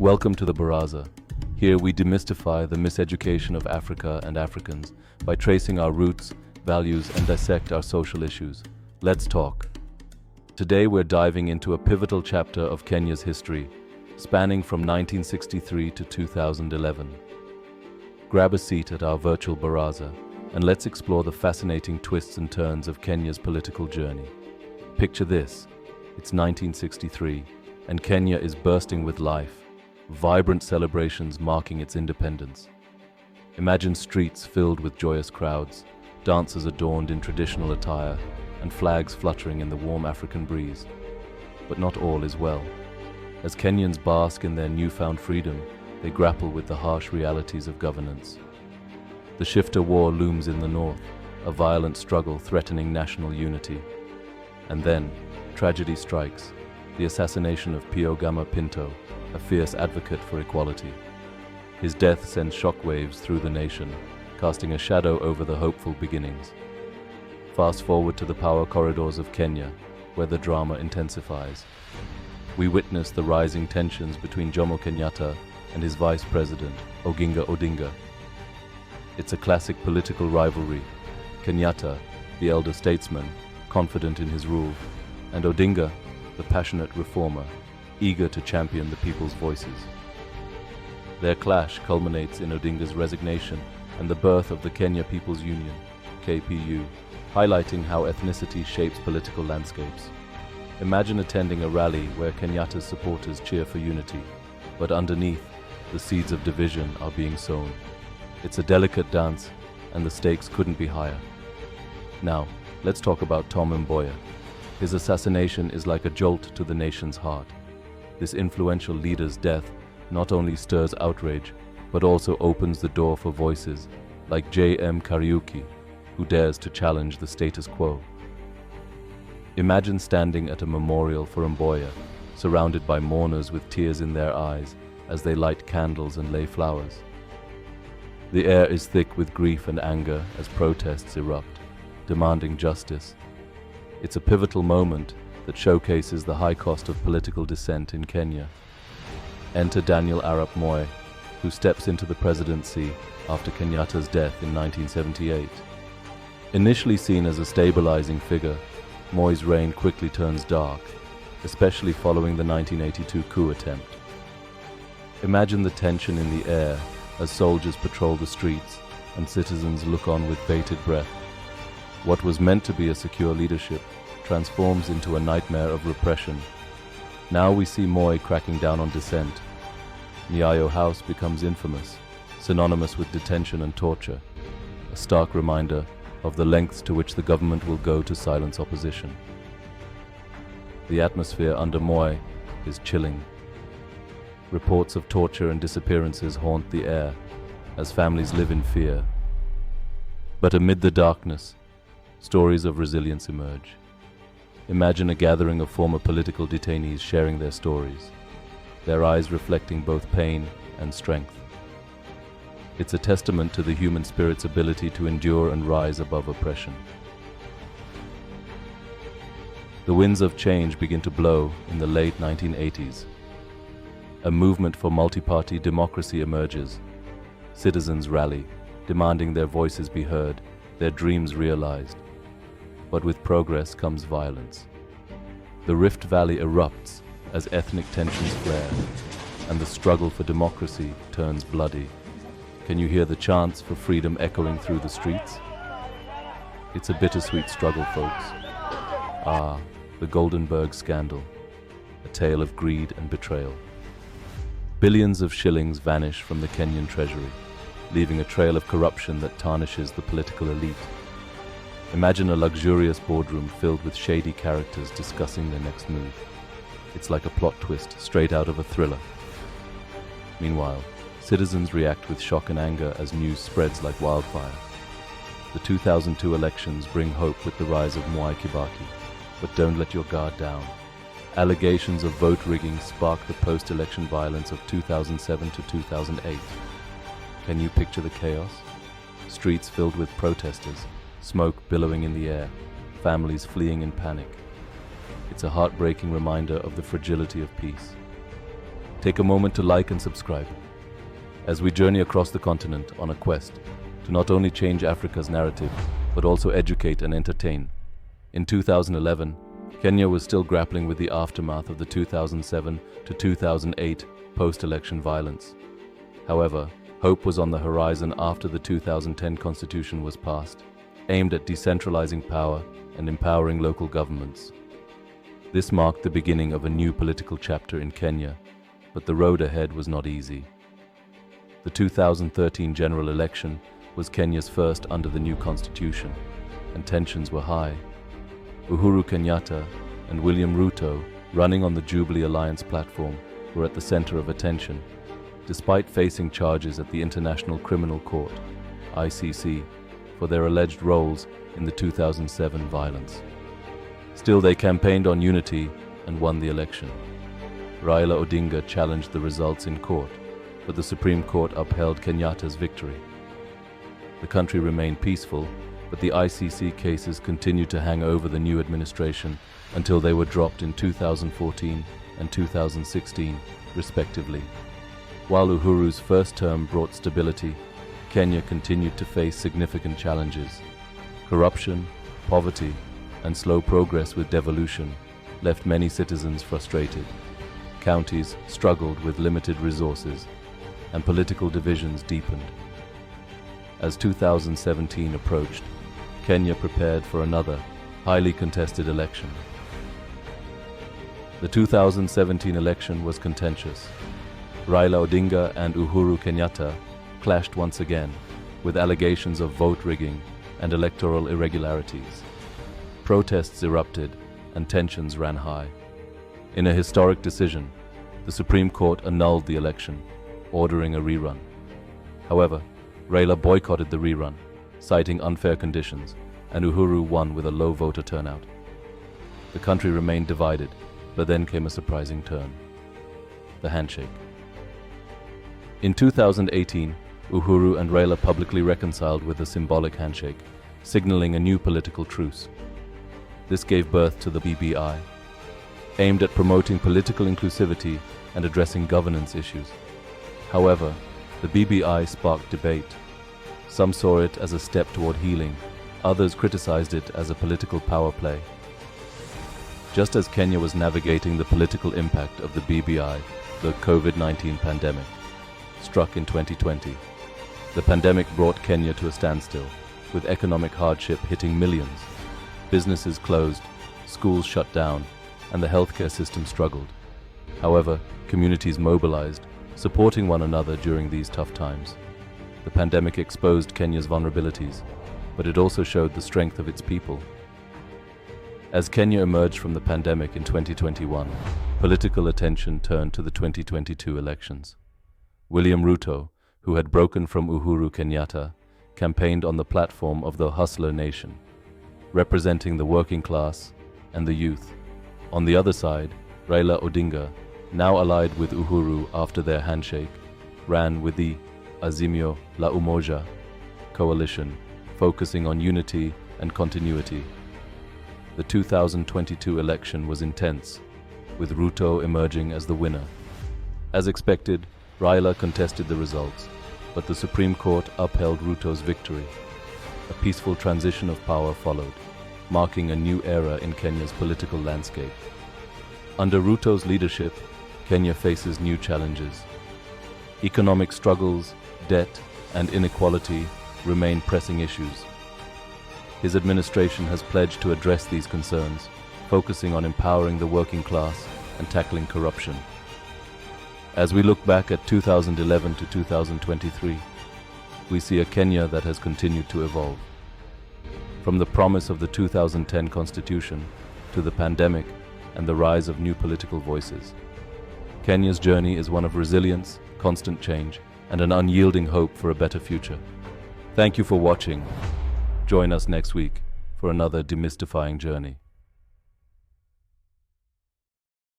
Welcome to the Baraza. Here we demystify the miseducation of Africa and Africans by tracing our roots, values, and dissect our social issues. Let's talk. Today we're diving into a pivotal chapter of Kenya's history, spanning from 1963 to 2011. Grab a seat at our virtual Baraza, and let's explore the fascinating twists and turns of Kenya's political journey. Picture this, it's 1963, and Kenya is bursting with life. Vibrant celebrations marking its independence. Imagine streets filled with joyous crowds, dancers adorned in traditional attire, and flags fluttering in the warm African breeze. But not all is well. As Kenyans bask in their newfound freedom, they grapple with the harsh realities of governance. The Shifta War looms in the north, a violent struggle threatening national unity. And then, tragedy strikes, the assassination of Pio Gama Pinto, a fierce advocate for equality. His death sends shockwaves through the nation, casting a shadow over the hopeful beginnings. Fast forward to the power corridors of Kenya, where the drama intensifies. We witness the rising tensions between Jomo Kenyatta and his vice president, Oginga Odinga. It's a classic political rivalry. Kenyatta, the elder statesman, confident in his rule, and Odinga, the passionate reformer, eager to champion the people's voices. Their clash culminates in Odinga's resignation and the birth of the Kenya People's Union, KPU, highlighting how ethnicity shapes political landscapes. Imagine attending a rally where Kenyatta's supporters cheer for unity, but underneath, the seeds of division are being sown. It's a delicate dance, and the stakes couldn't be higher. Now, let's talk about Tom Mboya. His assassination is like a jolt to the nation's heart. This influential leader's death not only stirs outrage, but also opens the door for voices like J.M. Kariuki, who dares to challenge the status quo. Imagine standing at a memorial for Mboya, surrounded by mourners with tears in their eyes as they light candles and lay flowers. The air is thick with grief and anger as protests erupt, demanding justice. It's a pivotal moment that showcases the high cost of political dissent in Kenya. Enter Daniel Arap Moi, who steps into the presidency after Kenyatta's death in 1978. Initially seen as a stabilizing figure, Moi's reign quickly turns dark, especially following the 1982 coup attempt. Imagine the tension in the air as soldiers patrol the streets and citizens look on with bated breath. What was meant to be a secure leadership transforms into a nightmare of repression. Now we see Moi cracking down on dissent. Nyayo House becomes infamous, synonymous with detention and torture, a stark reminder of the lengths to which the government will go to silence opposition. The atmosphere under Moi is chilling. Reports of torture and disappearances haunt the air as families live in fear. But amid the darkness, stories of resilience emerge. Imagine a gathering of former political detainees sharing their stories, their eyes reflecting both pain and strength. It's a testament to the human spirit's ability to endure and rise above oppression. The winds of change begin to blow in the late 1980s. A movement for multi-party democracy emerges. Citizens rally, demanding their voices be heard, their dreams realized. But with progress comes violence. The Rift Valley erupts as ethnic tensions flare, and the struggle for democracy turns bloody. Can you hear the chants for freedom echoing through the streets? It's a bittersweet struggle, folks. Ah, the Goldenberg scandal, a tale of greed and betrayal. Billions of shillings vanish from the Kenyan treasury, leaving a trail of corruption that tarnishes the political elite. Imagine a luxurious boardroom filled with shady characters discussing their next move. It's like a plot twist straight out of a thriller. Meanwhile, citizens react with shock and anger as news spreads like wildfire. The 2002 elections bring hope with the rise of Mwai Kibaki, but don't let your guard down. Allegations of vote rigging spark the post-election violence of 2007 to 2008. Can you picture the chaos? Streets filled with protesters, smoke billowing in the air, families fleeing in panic. It's a heartbreaking reminder of the fragility of peace. Take a moment to like and subscribe as we journey across the continent on a quest to not only change Africa's narrative, but also educate and entertain. In 2011, Kenya was still grappling with the aftermath of the 2007 to 2008 post-election violence. However, hope was on the horizon after the 2010 constitution was passed, aimed at decentralizing power and empowering local governments. This marked the beginning of a new political chapter in Kenya, but the road ahead was not easy. The 2013 general election was Kenya's first under the new constitution, and tensions were high. Uhuru Kenyatta and William Ruto, running on the Jubilee Alliance platform, were at the center of attention, despite facing charges at the International Criminal Court, ICC, for their alleged roles in the 2007 violence. Still, they campaigned on unity and won the election. Raila Odinga challenged the results in court, but the Supreme Court upheld Kenyatta's victory. The country remained peaceful, but the ICC cases continued to hang over the new administration until they were dropped in 2014 and 2016, respectively. While Uhuru's first term brought stability, Kenya continued to face significant challenges. Corruption, poverty, and slow progress with devolution left many citizens frustrated. Counties struggled with limited resources, and political divisions deepened. As 2017 approached, Kenya prepared for another, highly contested election. The 2017 election was contentious. Raila Odinga and Uhuru Kenyatta clashed once again, with allegations of vote rigging and electoral irregularities. Protests erupted and tensions ran high. In a historic decision, the Supreme Court annulled the election, ordering a rerun. However, Raila boycotted the rerun, citing unfair conditions, and Uhuru won with a low voter turnout. The country remained divided, but then came a surprising turn: the handshake. In 2018, Uhuru and Raila publicly reconciled with a symbolic handshake, signaling a new political truce. This gave birth to the BBI, aimed at promoting political inclusivity and addressing governance issues. However, the BBI sparked debate. Some saw it as a step toward healing, others criticized it as a political power play. Just as Kenya was navigating the political impact of the BBI, the COVID-19 pandemic struck in 2020. The pandemic brought Kenya to a standstill, with economic hardship hitting millions. Businesses closed, schools shut down, and the healthcare system struggled. However, communities mobilized, supporting one another during these tough times. The pandemic exposed Kenya's vulnerabilities, but it also showed the strength of its people. As Kenya emerged from the pandemic in 2021, political attention turned to the 2022 elections. William Ruto, who had broken from Uhuru Kenyatta, campaigned on the platform of the hustler nation, representing the working class and the youth. On the other side, Raila Odinga, now allied with Uhuru after their handshake, ran with the Azimio la Umoja coalition, focusing on unity and continuity. The 2022 election was intense, with Ruto emerging as the winner. As expected, Raila contested the results, but the Supreme Court upheld Ruto's victory. A peaceful transition of power followed, marking a new era in Kenya's political landscape. Under Ruto's leadership, Kenya faces new challenges. Economic struggles, debt, and inequality remain pressing issues. His administration has pledged to address these concerns, focusing on empowering the working class and tackling corruption. As we look back at 2011 to 2023, we see a Kenya that has continued to evolve. From the promise of the 2010 Constitution to the pandemic and the rise of new political voices, Kenya's journey is one of resilience, constant change, and an unyielding hope for a better future. Thank you for watching. Join us next week for another demystifying journey.